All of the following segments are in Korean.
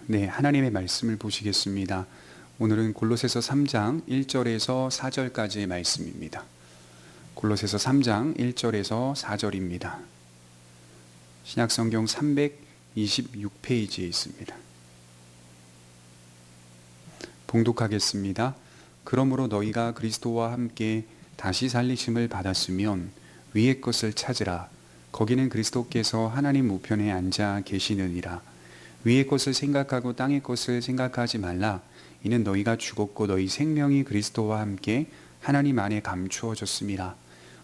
네, 하나님의 말씀을 보시겠습니다. 오늘은 골로새서 3장 1절에서 4절까지의 말씀입니다. 골로새서 3장 1절에서 4절입니다. 신약성경 326페이지에 있습니다. 봉독하겠습니다. 그러므로 너희가 그리스도와 함께 다시 살리심을 받았으면 위의 것을 찾으라. 거기는 그리스도께서 하나님 우편에 앉아 계시느니라. 위의 것을 생각하고 땅의 것을 생각하지 말라. 이는 너희가 죽었고 너희 생명이 그리스도와 함께 하나님 안에 감추어졌음이라.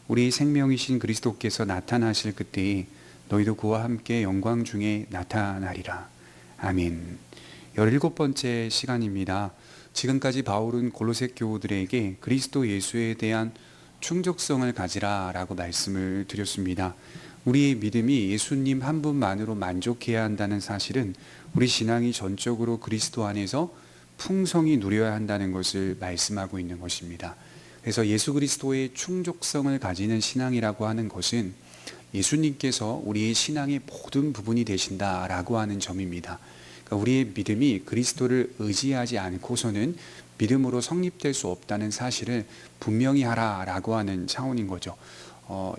우리 생명이신 그리스도께서 나타나실 그때에 너희도 그와 함께 영광 중에 나타나리라. 아멘. 17번째 시간입니다. 지금까지 바울은 골로새 교우들에게 그리스도 예수에 대한 충족성을 가지라 라고 말씀을 드렸습니다. 우리의 믿음이 예수님 한 분만으로 만족해야 한다는 사실은 우리 신앙이 전적으로 그리스도 안에서 풍성히 누려야 한다는 것을 말씀하고 있는 것입니다. 그래서 예수 그리스도의 충족성을 가지는 신앙이라고 하는 것은 예수님께서 우리의 신앙의 모든 부분이 되신다라고 하는 점입니다. 그러니까 우리의 믿음이 그리스도를 의지하지 않고서는 믿음으로 성립될 수 없다는 사실을 분명히 하라라고 하는 차원인 거죠.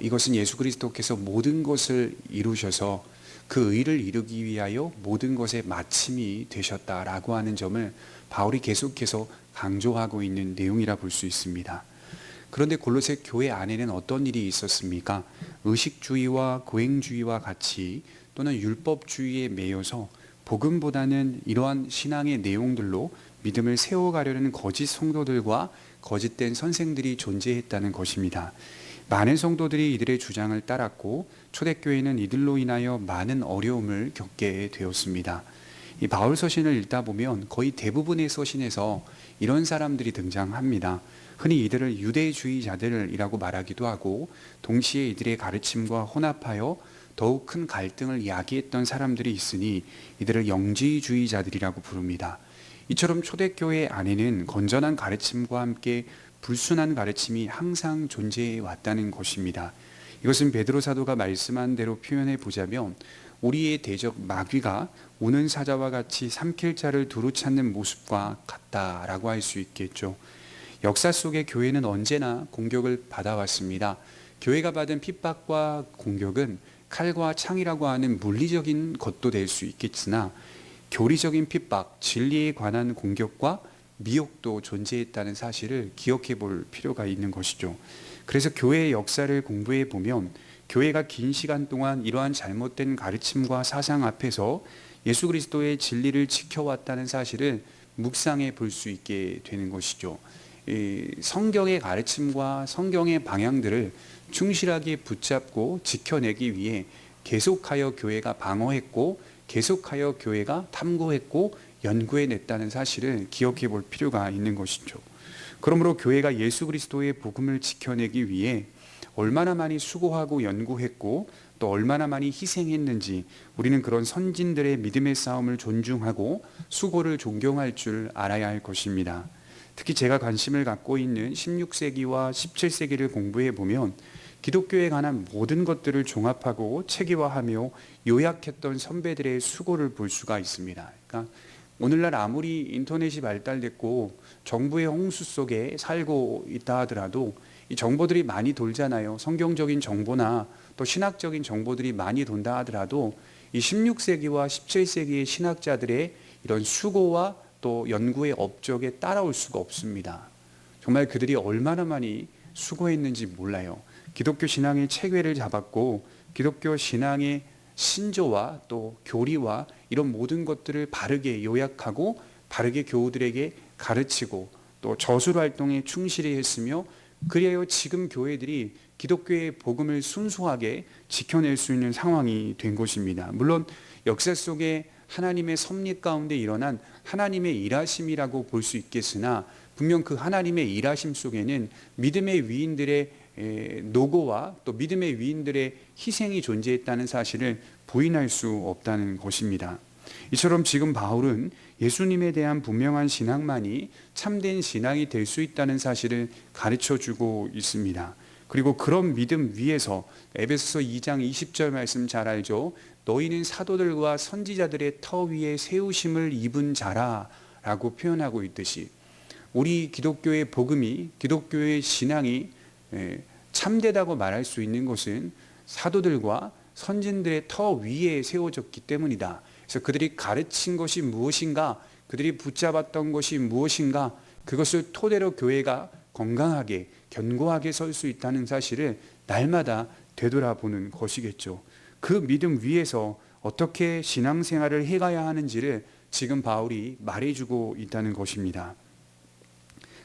이것은 예수 그리스도께서 모든 것을 이루셔서 그 의를 이루기 위하여 모든 것의 마침이 되셨다라고 하는 점을 바울이 계속해서 강조하고 있는 내용이라 볼 수 있습니다. 그런데 골로새 교회 안에는 어떤 일이 있었습니까? 의식주의와 고행주의와 같이 또는 율법주의에 매여서 복음보다는 이러한 신앙의 내용들로 믿음을 세워가려는 거짓 성도들과 거짓된 선생들이 존재했다는 것입니다. 많은 성도들이 이들의 주장을 따랐고 초대교회는 이들로 인하여 많은 어려움을 겪게 되었습니다. 이 바울 서신을 읽다 보면 거의 대부분의 서신에서 이런 사람들이 등장합니다. 흔히 이들을 유대주의자들이라고 말하기도 하고 동시에 이들의 가르침과 혼합하여 더욱 큰 갈등을 야기했던 사람들이 있으니 이들을 영지주의자들이라고 부릅니다. 이처럼 초대교회 안에는 건전한 가르침과 함께 불순한 가르침이 항상 존재해 왔다는 것입니다. 이것은 베드로 사도가 말씀한 대로 표현해 보자면 우리의 대적 마귀가 우는 사자와 같이 삼킬 자를 두루 찾는 모습과 같다라고 할 수 있겠죠. 역사 속의 교회는 언제나 공격을 받아왔습니다. 교회가 받은 핍박과 공격은 칼과 창이라고 하는 물리적인 것도 될 수 있겠으나 교리적인 핍박, 진리에 관한 공격과 미혹도 존재했다는 사실을 기억해 볼 필요가 있는 것이죠. 그래서 교회의 역사를 공부해 보면 교회가 긴 시간 동안 이러한 잘못된 가르침과 사상 앞에서 예수 그리스도의 진리를 지켜왔다는 사실을 묵상해 볼 수 있게 되는 것이죠. 성경의 가르침과 성경의 방향들을 충실하게 붙잡고 지켜내기 위해 계속하여 교회가 방어했고 계속하여 교회가 탐구했고 연구해냈다는 사실을 기억해 볼 필요가 있는 것이죠. 그러므로 교회가 예수 그리스도의 복음을 지켜내기 위해 얼마나 많이 수고하고 연구했고 또 얼마나 많이 희생했는지 우리는 그런 선진들의 믿음의 싸움을 존중하고 수고를 존경할 줄 알아야 할 것입니다. 특히 제가 관심을 갖고 있는 16세기와 17세기를 공부해 보면 기독교에 관한 모든 것들을 종합하고 체계화하며 요약했던 선배들의 수고를 볼 수가 있습니다. 그러니까 오늘날 아무리 인터넷이 발달됐고 정부의 홍수 속에 살고 있다 하더라도 이 정보들이 많이 돌잖아요. 성경적인 정보나 또 신학적인 정보들이 많이 돈다 하더라도 이 16세기와 17세기의 신학자들의 이런 수고와 또 연구의 업적에 따라올 수가 없습니다. 정말 그들이 얼마나 많이 수고했는지 몰라요. 기독교 신앙의 체계를 잡았고 기독교 신앙의 신조와 또 교리와 이런 모든 것들을 바르게 요약하고 바르게 교우들에게 가르치고 또 저술 활동에 충실히 했으며 그래야 지금 교회들이 기독교의 복음을 순수하게 지켜낼 수 있는 상황이 된 것입니다. 물론 역사 속에 하나님의 섭리 가운데 일어난 하나님의 일하심이라고 볼 수 있겠으나 분명 그 하나님의 일하심 속에는 믿음의 위인들의 노고와 또 믿음의 위인들의 희생이 존재했다는 사실을 부인할 수 없다는 것입니다. 이처럼 지금 바울은 예수님에 대한 분명한 신앙만이 참된 신앙이 될 수 있다는 사실을 가르쳐 주고 있습니다. 그리고 그런 믿음 위에서 에베소서 2장 20절 말씀 잘 알죠. 너희는 사도들과 선지자들의 터 위에 세우심을 입은 자라 라고 표현하고 있듯이, 우리 기독교의 복음이, 기독교의 신앙이 참되다고 말할 수 있는 것은 사도들과 선진들의 터 위에 세워졌기 때문이다. 그래서 그들이 가르친 것이 무엇인가, 그들이 붙잡았던 것이 무엇인가, 그것을 토대로 교회가 건강하게 견고하게 설 수 있다는 사실을 날마다 되돌아보는 것이겠죠. 그 믿음 위에서 어떻게 신앙생활을 해가야 하는지를 지금 바울이 말해주고 있다는 것입니다.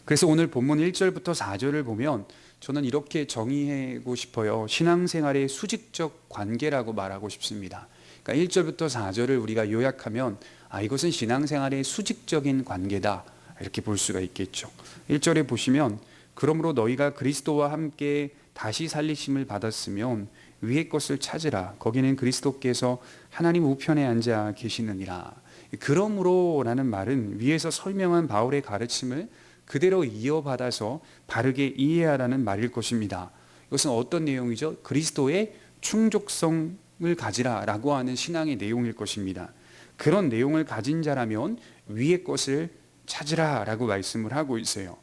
그래서 오늘 본문 1절부터 4절을 보면 저는 이렇게 정의하고 싶어요. 신앙생활의 수직적 관계라고 말하고 싶습니다. 그러니까 1절부터 4절을 우리가 요약하면 이것은 신앙생활의 수직적인 관계다, 이렇게 볼 수가 있겠죠. 1절에 보시면 그러므로 너희가 그리스도와 함께 다시 살리심을 받았으면 위의 것을 찾으라. 거기는 그리스도께서 하나님 우편에 앉아 계시느니라. 그러므로 라는 말은 위에서 설명한 바울의 가르침을 그대로 이어받아서 바르게 이해하라는 말일 것입니다. 이것은 어떤 내용이죠? 그리스도의 충족성을 가지라라고 하는 신앙의 내용일 것입니다. 그런 내용을 가진 자라면 위의 것을 찾으라라고 말씀을 하고 있어요.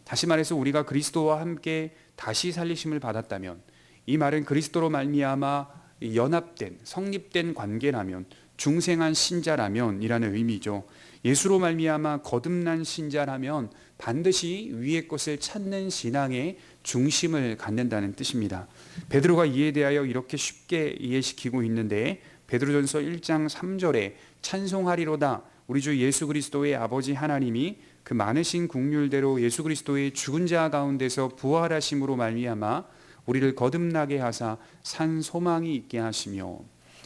다시 말해서 우리가 그리스도와 함께 다시 살리심을 받았다면, 이 말은 그리스도로 말미암아 연합된 성립된 관계라면, 중생한 신자라면 이라는 의미죠. 예수로 말미암아 거듭난 신자라면 반드시 위의 것을 찾는 신앙의 중심을 갖는다는 뜻입니다. 베드로가 이에 대하여 이렇게 쉽게 이해시키고 있는데, 베드로전서 1장 3절에 찬송하리로다 우리 주 예수 그리스도의 아버지 하나님이 그 많으신 긍휼대로 예수 그리스도의 죽은 자 가운데서 부활하심으로 말미암아 우리를 거듭나게 하사 산 소망이 있게 하시며,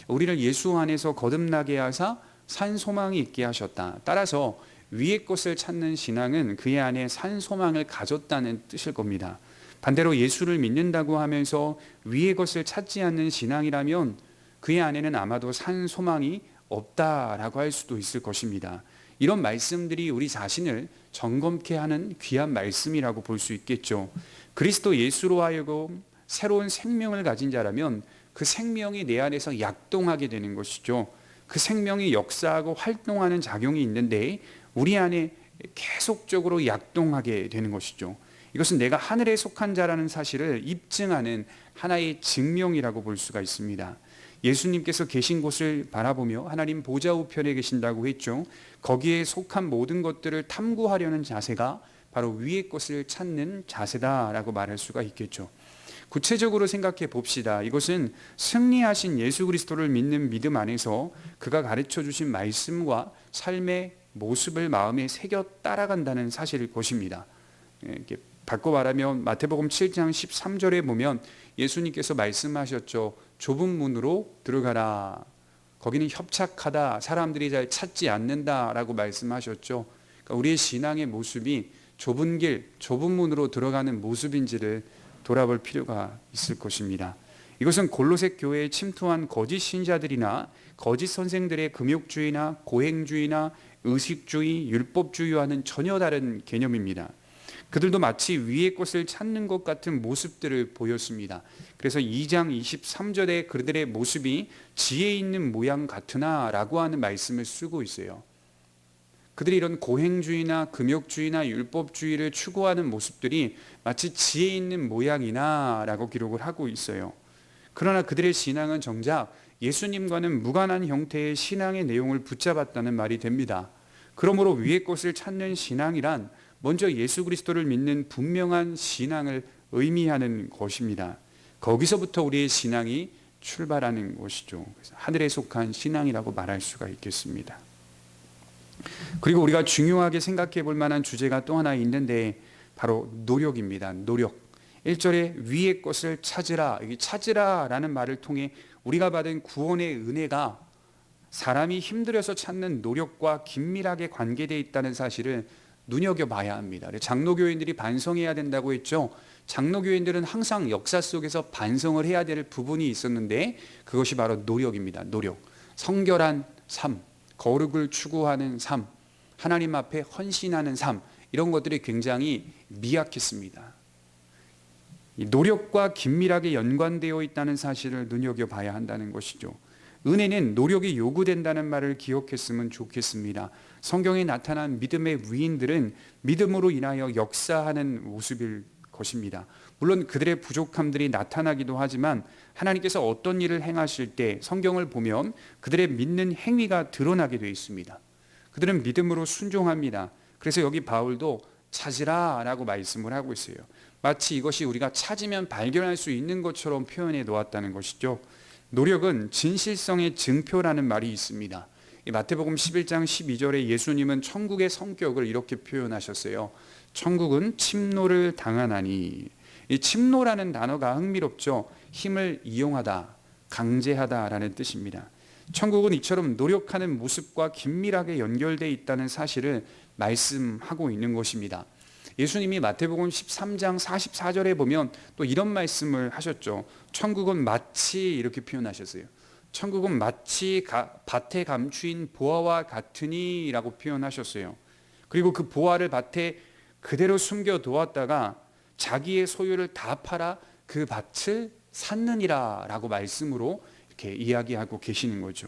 우리를 예수 안에서 거듭나게 하사 산 소망이 있게 하셨다. 따라서 위의 것을 찾는 신앙은 그의 안에 산 소망을 가졌다는 뜻일 겁니다. 반대로 예수를 믿는다고 하면서 위의 것을 찾지 않는 신앙이라면 그의 안에는 아마도 산 소망이 없다라고 할 수도 있을 것입니다. 이런 말씀들이 우리 자신을 점검케 하는 귀한 말씀이라고 볼 수 있겠죠. 그리스도 예수로 하여금 새로운 생명을 가진 자라면 그 생명이 내 안에서 약동하게 되는 것이죠. 그 생명이 역사하고 활동하는 작용이 있는데 우리 안에 계속적으로 약동하게 되는 것이죠. 이것은 내가 하늘에 속한 자라는 사실을 입증하는 하나의 증명이라고 볼 수가 있습니다. 예수님께서 계신 곳을 바라보며 하나님 보좌 우편에 계신다고 했죠. 거기에 속한 모든 것들을 탐구하려는 자세가 바로 위의 것을 찾는 자세다라고 말할 수가 있겠죠. 구체적으로 생각해 봅시다. 이것은 승리하신 예수 그리스도를 믿는 믿음 안에서 그가 가르쳐 주신 말씀과 삶의 모습을 마음에 새겨 따라간다는 사실일 것입니다. 이렇게 바꿔 말하면 마태복음 7장 13절에 보면 예수님께서 말씀하셨죠. 좁은 문으로 들어가라. 거기는 협착하다, 사람들이 잘 찾지 않는다라고 말씀하셨죠. 그러니까 우리의 신앙의 모습이 좁은 길, 좁은 문으로 들어가는 모습인지를 돌아볼 필요가 있을 것입니다. 이것은 골로새 교회에 침투한 거짓 신자들이나 거짓 선생들의 금욕주의나 고행주의나 의식주의, 율법주의와는 전혀 다른 개념입니다. 그들도 마치 위의 것을 찾는 것 같은 모습들을 보였습니다. 그래서 2장 23절에 그들의 모습이 지혜 있는 모양 같으나 라고 하는 말씀을 쓰고 있어요. 그들이 이런 고행주의나 금욕주의나 율법주의를 추구하는 모습들이 마치 지혜 있는 모양이나 라고 기록을 하고 있어요. 그러나 그들의 신앙은 정작 예수님과는 무관한 형태의 신앙의 내용을 붙잡았다는 말이 됩니다. 그러므로 위의 것을 찾는 신앙이란 먼저 예수 그리스도를 믿는 분명한 신앙을 의미하는 것입니다. 거기서부터 우리의 신앙이 출발하는 것이죠. 그래서 하늘에 속한 신앙이라고 말할 수가 있겠습니다. 그리고 우리가 중요하게 생각해 볼 만한 주제가 또 하나 있는데 바로 노력입니다. 노력. 1절에 위의 것을 찾으라. 여기 찾으라라는 말을 통해 우리가 받은 구원의 은혜가 사람이 힘들어서 찾는 노력과 긴밀하게 관계되어 있다는 사실을 눈여겨봐야 합니다. 장로교인들이 반성해야 된다고 했죠. 장로교인들은 항상 역사 속에서 반성을 해야 될 부분이 있었는데 그것이 바로 노력입니다. 노력. 성결한 삶, 거룩을 추구하는 삶, 하나님 앞에 헌신하는 삶, 이런 것들이 굉장히 미약했습니다. 이 노력과 긴밀하게 연관되어 있다는 사실을 눈여겨봐야 한다는 것이죠. 은혜는 노력이 요구된다는 말을 기억했으면 좋겠습니다. 성경에 나타난 믿음의 위인들은 믿음으로 인하여 역사하는 모습일 것입니다. 물론 그들의 부족함들이 나타나기도 하지만 하나님께서 어떤 일을 행하실 때 성경을 보면 그들의 믿는 행위가 드러나게 되어 있습니다. 그들은 믿음으로 순종합니다. 그래서 여기 바울도 찾으라 라고 말씀을 하고 있어요. 마치 이것이 우리가 찾으면 발견할 수 있는 것처럼 표현해 놓았다는 것이죠. 노력은 진실성의 증표라는 말이 있습니다. 마태복음 11장 12절에 예수님은 천국의 성격을 이렇게 표현하셨어요. 천국은 침노를 당하나니. 이 침노라는 단어가 흥미롭죠. 힘을 이용하다, 강제하다라는 뜻입니다. 천국은 이처럼 노력하는 모습과 긴밀하게 연결되어 있다는 사실을 말씀하고 있는 것입니다. 예수님이 마태복음 13장 44절에 보면 또 이런 말씀을 하셨죠. 천국은 마치 이렇게 표현하셨어요. 천국은 마치 밭에 감추인 보화와 같으니 라고 표현하셨어요. 그리고 그 보화를 밭에 그대로 숨겨두었다가 자기의 소유를 다 팔아 그 밭을 샀느니라 라고 말씀으로 이렇게 이야기하고 계시는 거죠.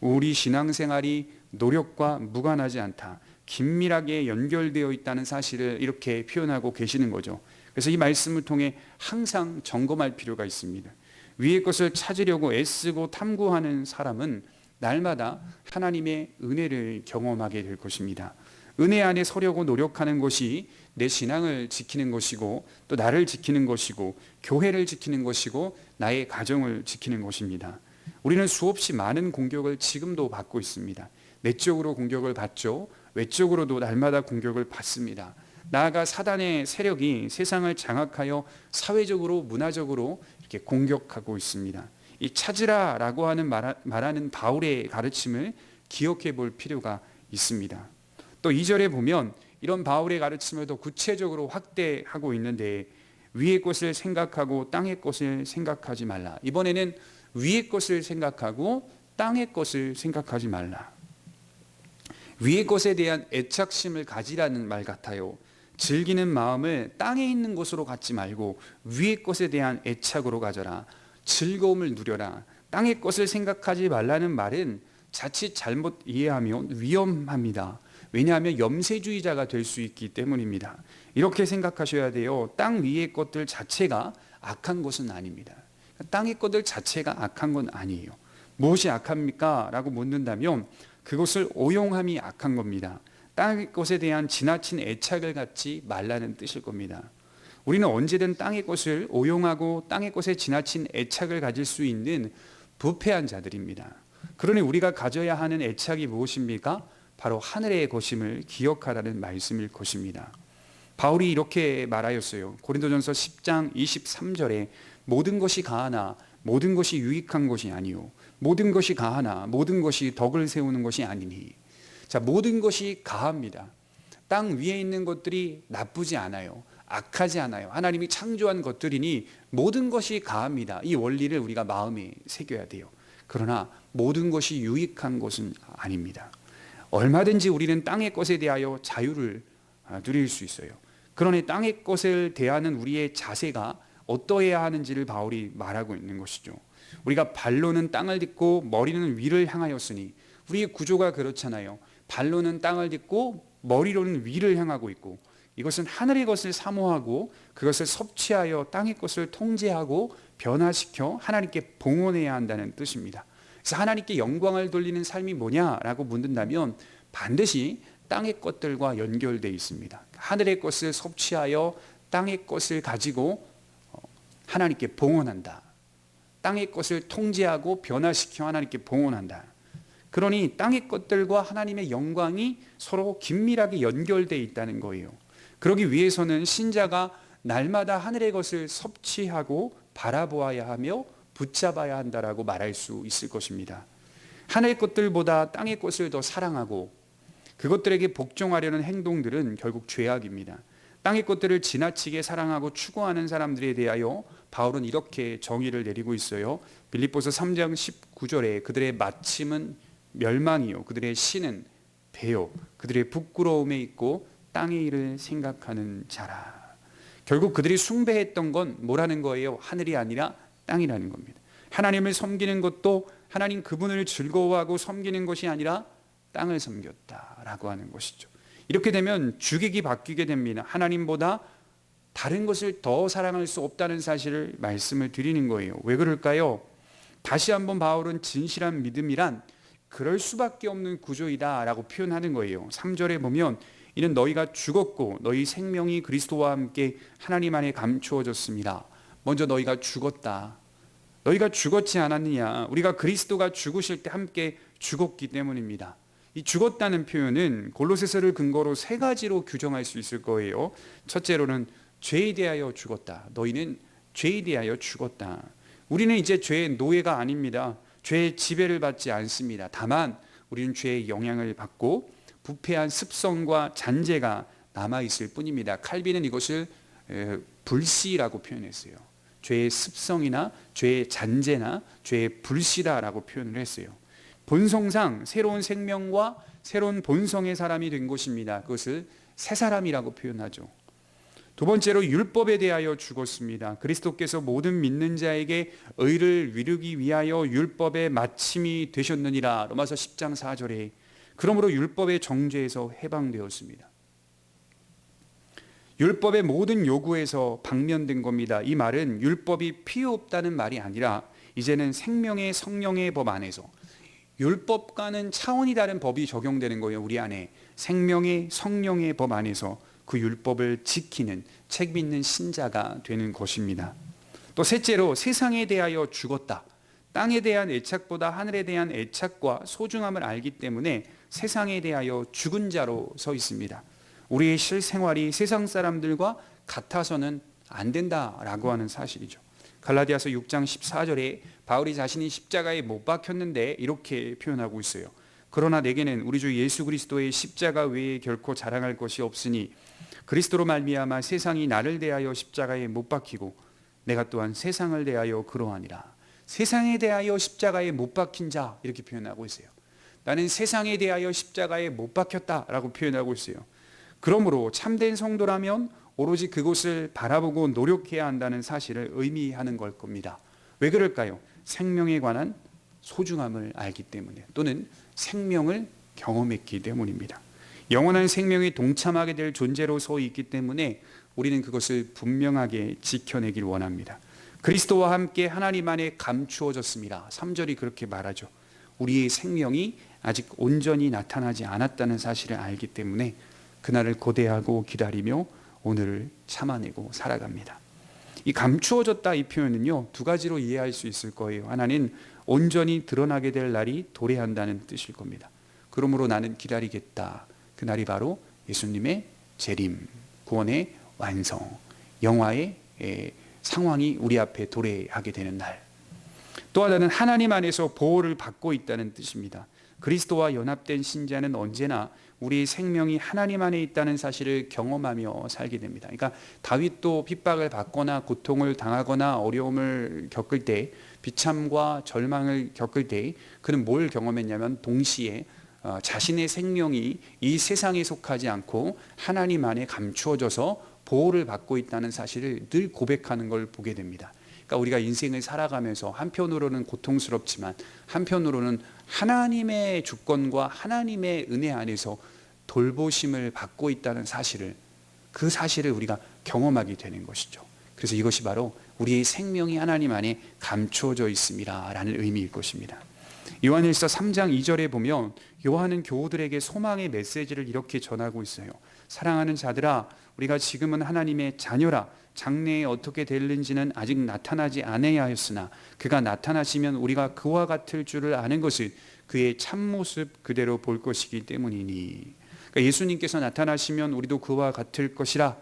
우리 신앙생활이 노력과 무관하지 않다, 긴밀하게 연결되어 있다는 사실을 이렇게 표현하고 계시는 거죠. 그래서 이 말씀을 통해 항상 점검할 필요가 있습니다. 위의 것을 찾으려고 애쓰고 탐구하는 사람은 날마다 하나님의 은혜를 경험하게 될 것입니다. 은혜 안에 서려고 노력하는 것이 내 신앙을 지키는 것이고 또 나를 지키는 것이고 교회를 지키는 것이고 나의 가정을 지키는 것입니다. 우리는 수없이 많은 공격을 지금도 받고 있습니다. 내적으로 공격을 받죠. 외적으로도 날마다 공격을 받습니다. 나아가 사단의 세력이 세상을 장악하여 사회적으로 문화적으로 이렇게 공격하고 있습니다. 이 찾으라라고 말하는 바울의 가르침을 기억해 볼 필요가 있습니다. 또 2절에 보면 이런 바울의 가르침을 더 구체적으로 확대하고 있는데 위의 것을 생각하고 땅의 것을 생각하지 말라. 이번에는 위의 것을 생각하고 땅의 것을 생각하지 말라. 위의 것에 대한 애착심을 가지라는 말 같아요. 즐기는 마음을 땅에 있는 것으로 갖지 말고 위의 것에 대한 애착으로 가져라. 즐거움을 누려라. 땅의 것을 생각하지 말라는 말은 자칫 잘못 이해하면 위험합니다. 왜냐하면 염세주의자가 될 수 있기 때문입니다. 이렇게 생각하셔야 돼요. 땅 위의 것들 자체가 악한 것은 아닙니다. 땅의 것들 자체가 악한 건 아니에요. 무엇이 악합니까? 라고 묻는다면 그것을 오용함이 악한 겁니다. 땅의 것에 대한 지나친 애착을 갖지 말라는 뜻일 겁니다. 우리는 언제든 땅의 것을 오용하고 땅의 것에 지나친 애착을 가질 수 있는 부패한 자들입니다. 그러니 우리가 가져야 하는 애착이 무엇입니까? 바로 하늘의 것임을 기억하라는 말씀일 것입니다. 바울이 이렇게 말하였어요. 고린도전서 10장 23절에 모든 것이 가하나 모든 것이 유익한 것이 아니요 모든 것이 가하나 모든 것이 덕을 세우는 것이 아니니. 자, 모든 것이 가합니다. 땅 위에 있는 것들이 나쁘지 않아요. 악하지 않아요. 하나님이 창조한 것들이니 모든 것이 가합니다. 이 원리를 우리가 마음에 새겨야 돼요. 그러나 모든 것이 유익한 것은 아닙니다. 얼마든지 우리는 땅의 것에 대하여 자유를 누릴 수 있어요. 그러니 땅의 것을 대하는 우리의 자세가 어떠해야 하는지를 바울이 말하고 있는 것이죠. 우리가 발로는 땅을 딛고 머리는 위를 향하였으니, 우리의 구조가 그렇잖아요. 발로는 땅을 딛고 머리로는 위를 향하고 있고, 이것은 하늘의 것을 사모하고 그것을 섭취하여 땅의 것을 통제하고 변화시켜 하나님께 봉헌해야 한다는 뜻입니다. 그래서 하나님께 영광을 돌리는 삶이 뭐냐라고 묻는다면 반드시 땅의 것들과 연결되어 있습니다. 하늘의 것을 섭취하여 땅의 것을 가지고 하나님께 봉헌한다. 땅의 것을 통제하고 변화시켜 하나님께 봉헌한다. 그러니 땅의 것들과 하나님의 영광이 서로 긴밀하게 연결되어 있다는 거예요. 그러기 위해서는 신자가 날마다 하늘의 것을 섭취하고 바라보아야 하며 붙잡아야 한다라고 말할 수 있을 것입니다. 하늘의 것들보다 땅의 것을 더 사랑하고 그것들에게 복종하려는 행동들은 결국 죄악입니다. 땅의 것들을 지나치게 사랑하고 추구하는 사람들에 대하여 바울은 이렇게 정의를 내리고 있어요. 빌립보서 3장 19절에 그들의 마침은 멸망이요 그들의 신은 배요 그들의 부끄러움에 있고 땅의 일을 생각하는 자라. 결국 그들이 숭배했던 건 뭐라는 거예요? 하늘이 아니라 땅이라는 겁니다. 하나님을 섬기는 것도 하나님 그분을 즐거워하고 섬기는 것이 아니라 땅을 섬겼다라고 하는 것이죠. 이렇게 되면 주객이 바뀌게 됩니다. 하나님보다 다른 것을 더 사랑할 수 없다는 사실을 말씀을 드리는 거예요. 왜 그럴까요? 다시 한번 바울은 진실한 믿음이란 그럴 수밖에 없는 구조이다라고 표현하는 거예요. 3절에 보면 이는 너희가 죽었고 너희 생명이 그리스도와 함께 하나님 안에 감추어졌습니다. 먼저 너희가 죽었다. 너희가 죽었지 않았느냐? 우리가 그리스도가 죽으실 때 함께 죽었기 때문입니다. 이 죽었다는 표현은 골로새서를 근거로 세 가지로 규정할 수 있을 거예요. 첫째로는 죄에 대하여 죽었다. 너희는 죄에 대하여 죽었다. 우리는 이제 죄의 노예가 아닙니다. 죄의 지배를 받지 않습니다. 다만 우리는 죄의 영향을 받고 부패한 습성과 잔재가 남아있을 뿐입니다. 칼빈은 이것을 불씨라고 표현했어요. 죄의 습성이나 죄의 잔재나 죄의 불씨다라고 표현을 했어요. 본성상 새로운 생명과 새로운 본성의 사람이 된 것입니다. 그것을 새 사람이라고 표현하죠. 두 번째로 율법에 대하여 죽었습니다. 그리스도께서 모든 믿는 자에게 의를 이루기 위하여 율법의 마침이 되셨느니라. 로마서 10장 4절에 그러므로 율법의 정죄에서 해방되었습니다. 율법의 모든 요구에서 방면된 겁니다. 이 말은 율법이 필요 없다는 말이 아니라 이제는 생명의 성령의 법 안에서 율법과는 차원이 다른 법이 적용되는 거예요. 우리 안에 생명의 성령의 법 안에서 그 율법을 지키는 책 있는 신자가 되는 것입니다. 또 셋째로 세상에 대하여 죽었다. 땅에 대한 애착보다 하늘에 대한 애착과 소중함을 알기 때문에 세상에 대하여 죽은 자로 서 있습니다. 우리의 실생활이 세상 사람들과 같아서는 안 된다라고 하는 사실이죠. 갈라디아서 6장 14절에 바울이 자신이 십자가에 못 박혔는데 이렇게 표현하고 있어요. 그러나 내게는 우리 주 예수 그리스도의 십자가 외에 결코 자랑할 것이 없으니 그리스도로 말미암아 세상이 나를 대하여 십자가에 못 박히고 내가 또한 세상을 대하여 그러하니라. 세상에 대하여 십자가에 못 박힌 자 이렇게 표현하고 있어요. 나는 세상에 대하여 십자가에 못 박혔다라고 표현하고 있어요. 그러므로 참된 성도라면 오로지 그곳을 바라보고 노력해야 한다는 사실을 의미하는 걸 겁니다. 왜 그럴까요? 생명에 관한 소중함을 알기 때문에 또는 생명을 경험했기 때문입니다. 영원한 생명에 동참하게 될 존재로 서 있기 때문에 우리는 그것을 분명하게 지켜내길 원합니다. 그리스도와 함께 하나님 안에 감추어졌습니다. 3절이 그렇게 말하죠. 우리의 생명이 아직 온전히 나타나지 않았다는 사실을 알기 때문에 그날을 고대하고 기다리며 오늘을 참아내고 살아갑니다. 이 감추어졌다 이 표현은요 두 가지로 이해할 수 있을 거예요. 하나는 온전히 드러나게 될 날이 도래한다는 뜻일 겁니다. 그러므로 나는 기다리겠다. 그 날이 바로 예수님의 재림, 구원의 완성, 영화의 상황이 우리 앞에 도래하게 되는 날. 또 하나는 하나님 안에서 보호를 받고 있다는 뜻입니다. 그리스도와 연합된 신자는 언제나 우리의 생명이 하나님 안에 있다는 사실을 경험하며 살게 됩니다. 그러니까 다윗도 핍박을 받거나 고통을 당하거나 어려움을 겪을 때, 비참과 절망을 겪을 때 그는 뭘 경험했냐면 동시에 자신의 생명이 이 세상에 속하지 않고 하나님 안에 감추어져서 보호를 받고 있다는 사실을 늘 고백하는 걸 보게 됩니다. 그러니까 우리가 인생을 살아가면서 한편으로는 고통스럽지만 한편으로는 하나님의 주권과 하나님의 은혜 안에서 돌보심을 받고 있다는 사실을, 그 사실을 우리가 경험하게 되는 것이죠. 그래서 이것이 바로 우리의 생명이 하나님 안에 감추어져 있습니다 라는 의미일 것입니다. 요한일서 3장 2절에 보면 요한은 교우들에게 소망의 메시지를 이렇게 전하고 있어요. 사랑하는 자들아, 우리가 지금은 하나님의 자녀라. 장래에 어떻게 될는지는 아직 나타나지 않아야 하였으나 그가 나타나시면 우리가 그와 같을 줄을 아는 것을 그의 참모습 그대로 볼 것이기 때문이니. 그러니까 예수님께서 나타나시면 우리도 그와 같을 것이라.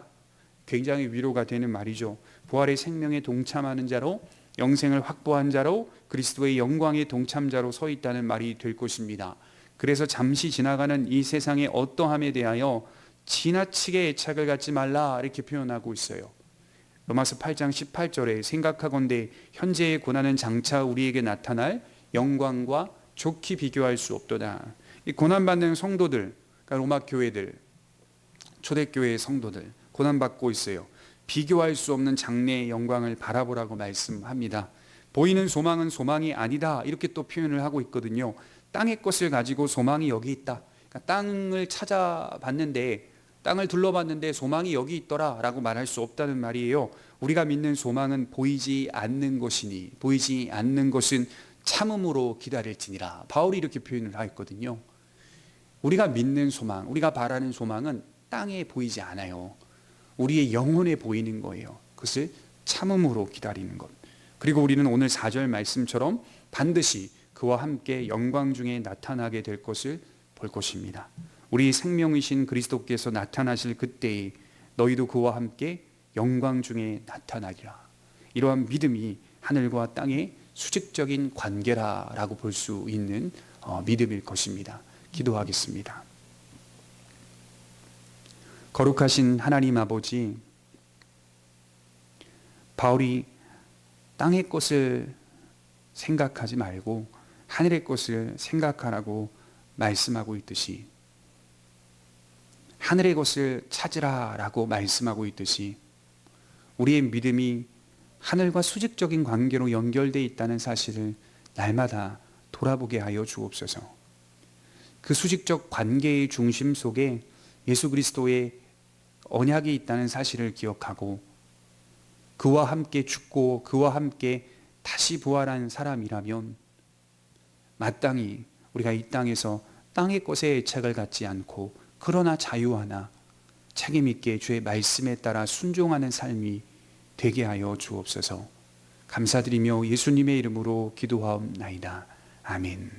굉장히 위로가 되는 말이죠. 부활의 생명에 동참하는 자로, 영생을 확보한 자로, 그리스도의 영광의 동참자로 서 있다는 말이 될 것입니다. 그래서 잠시 지나가는 이 세상의 어떠함에 대하여 지나치게 애착을 갖지 말라 이렇게 표현하고 있어요. 로마서 8장 18절에 생각하건대 현재의 고난은 장차 우리에게 나타날 영광과 좋게 비교할 수 없도다. 이 고난받는 성도들, 그러니까 로마 교회들, 초대교회의 성도들 고난받고 있어요. 비교할 수 없는 장래의 영광을 바라보라고 말씀합니다. 보이는 소망은 소망이 아니다, 이렇게 또 표현을 하고 있거든요. 땅의 것을 가지고 소망이 여기 있다. 그러니까 땅을 찾아봤는데, 땅을 둘러봤는데 소망이 여기 있더라 라고 말할 수 없다는 말이에요. 우리가 믿는 소망은 보이지 않는 것이니 보이지 않는 것은 참음으로 기다릴지니라. 바울이 이렇게 표현을 하였거든요. 우리가 믿는 소망, 우리가 바라는 소망은 땅에 보이지 않아요. 우리의 영혼에 보이는 거예요. 그것을 참음으로 기다리는 것. 그리고 우리는 오늘 4절 말씀처럼 반드시 그와 함께 영광 중에 나타나게 될 것을 볼 것입니다. 우리 생명이신 그리스도께서 나타나실 그때에 너희도 그와 함께 영광 중에 나타나리라. 이러한 믿음이 하늘과 땅의 수직적인 관계라고 볼 수 있는 믿음일 것입니다. 기도하겠습니다. 거룩하신 하나님 아버지, 바울이 땅의 것을 생각하지 말고 하늘의 것을 생각하라고 말씀하고 있듯이, 하늘의 것을 찾으라라고 말씀하고 있듯이, 우리의 믿음이 하늘과 수직적인 관계로 연결되어 있다는 사실을 날마다 돌아보게 하여 주옵소서. 그 수직적 관계의 중심 속에 예수 그리스도의 언약이 있다는 사실을 기억하고, 그와 함께 죽고 그와 함께 다시 부활한 사람이라면 마땅히 우리가 이 땅에서 땅의 것에 애착을 갖지 않고, 그러나 자유하나 책임 있게 주의 말씀에 따라 순종하는 삶이 되게 하여 주옵소서. 감사드리며 예수님의 이름으로 기도하옵나이다. 아멘.